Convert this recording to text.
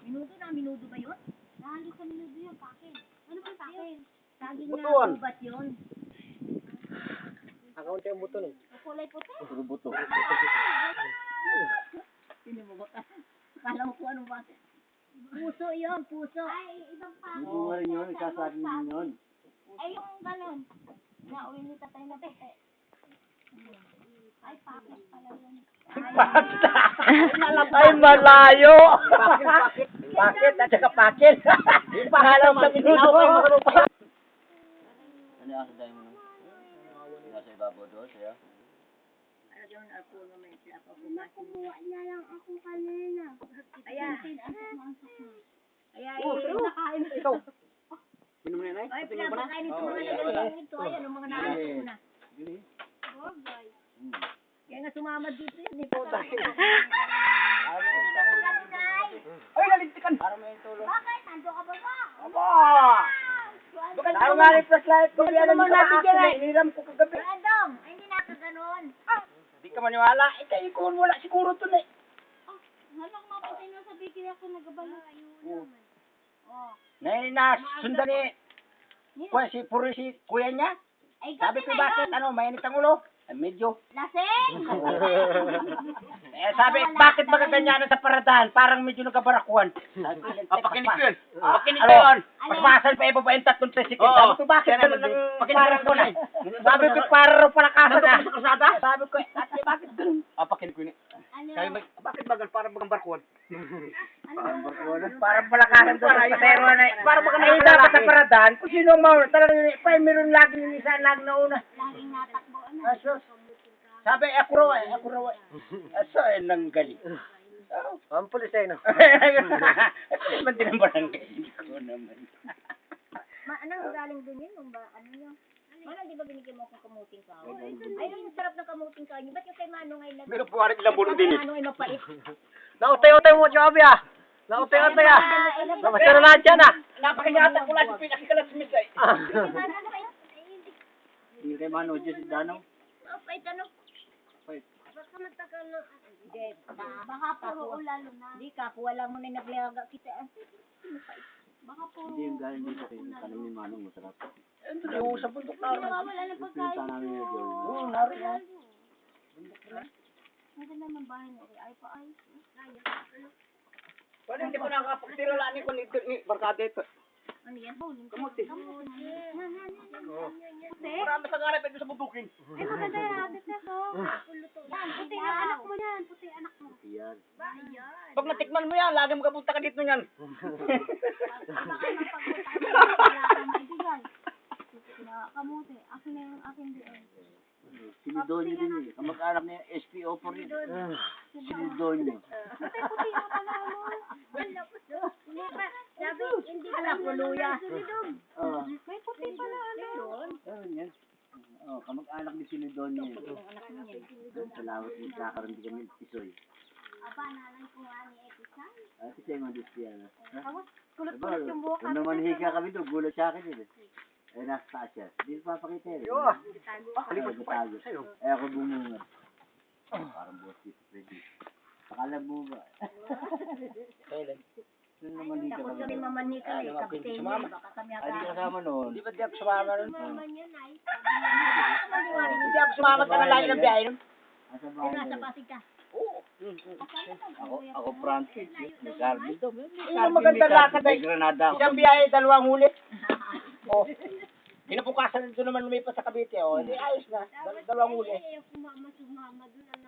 Minudo na, minudo ba yun? Nahalo sa minudo yun, pakin. Ano ba pakin? Saging Butuan. na ubat yun. Akaunti yung buto nun. Kulay puti. Puro buto. Sino mo ba? Kala mo kung anong bata. Puso yun, puso. Ay, ibang pakin. May bunga rin yun, isasabi din yun. Ay, yung ganun. Nauwi ni tatay na puti. Ay, pakis pala yun. Ay, malayo! Pakit at saka pakit. Pakalaw sa minuto. Ano yung asaday mo nun? Nasa ibabaw doon, siya? Alagyan mo na alcohol mamaya sila pa. Kumuha na lang ako kanina. Ayan. Ayan, nakain mo Ikaw. Minum na yun, ay? Ay, Patingin mo na? pinapakain ito Oo, mga yan, nalagay wala. ito. Ayan, ang mga nakain ko na. Gili. Kaya nga sumama dito yun. Eh. Ay, nalintikan! Parang may tulo. Bakit? Nando ka ba ba? Aba! Baka laro nga rin flashlight ko. Yan naman natin dyan eh. Iniram ko kagabi. Brandong, ay hindi nakaganon. Hindi ka maniwala. Ikaw kung wala siguro ito na eh. Halang mapatay na sa bikini ako nagabalo. Ayun. Oh. Sundan eh. Si Puro si kuya niya. Ay, Sabi ko kasi na bakit yun. mainit ang ulo? Medyo. Lasing! Sabi, bakit magaganyanan sa paradahan? Parang medyo nagkabarakuan. Pakinig ko yun. Pakinig ko yun. Pagmasal pa iba pa yung 3 tricycle. Sabi ko, bakit ganun ang parang ko na? Sabi ko, parang pala kasa na. Sabi ko, ate, bakit ganun? Pakinig ko yun. Sabi, bakit bagal? Parang bagang barkuan. Parang pala kasa doon. Pero parang baga na dapat sa paradahan. Kung sino ang mauna, talagang meron lagi yung isa lang na una. Laging natakbo na. Asos. Sabi, ako raw eh. Aso eh, nanggali. Ang pulis ay no. Ito naman din ang barangay. Hindi ko naman. Anong galing din yun? Yung ba, ano yun? Manong, di ba binigyan mo akong kamuting kahoy? Ay, yung sarap ng kamuting kahoy. Ba't yung kay Manong ay nag... Meron po harik ilang bulong din eh. Manong ay mapait. Nautay-utay mo, Joby ah. Nautay-utay ah. Namasira na dyan ah. Napakingatan ko lang si pinakikalat si Miss ay. Manong ay... Hindi kay Mano, Diyos danon. Mapait ano? Baka matagal na... Hindi. Baka puro ulalo na. Hindi, kakuha lang mo na yung nagliaga kita. Baka puro... Hindi yung galing dito kay kanin ni Manong, masarap. Yung sa bundok na. Nawawala ng pagkain. Pinta namin yung Joy. Oo, naroon. Maganda naman bahay niya. Ay pa ay. Pwede hindi ko nakakapagtirala ni Barkada ito. Ano yan? Kamuti. Kamuti. Marami sa ngarap ito sa bundukin. Ay, maganda yan. Ate Tess, oh. Yan, puti ang anak mo yan. Puti anak mo. Yan. Ba, yan. Pag natikman mo yan, lagi magkapunta ka dito niyan. Baka magpagpunta ka wala kang maibigay. Kamuti. Akin na yung akin doon. Sinidonyo din eh. Kamag-anak niya, SPO po rin. Sinidonyo. Puti ang pala mo. Sabi, hindi pala puluya. Oo. May puti pala, ano? Ayun yan. Oh, kamag-anak ni Sinidonyo. Salamat mo kakaroon din kami ng pisoy. Aba, nanay ko nga ni Episan. Kasi siya yung mandisya. Kulot-kulot yung buhok. Kung namanhiga kami doon, gulat sa akin yun eh. Eh, nasa taas siya. Hindi ko papakita eh. Yo, Ay, bitago. Eh, ako bumungad. Parang buwas dito, Freddy. Akala mo ba? Kailan? Nung namanhiga Tapos kami. kami mamanika eh, kapitene. Baka kami Ay, di ka akala. kasama noon. Di ba di ako sumama noon? Hindi ako sumama ka na lagi ng biyahe noon. Asa Ay, bahay nasa ka? Pasig ka. Ako Francis. May Carvin daw. Yung maganda lakad May ay. Granada ako. Isang biyahe, 2 huli. Oh. Kinabukasan nito naman lumipas sa Cavite. Oh, hindi ayos na. 2 huli. Sumama doon.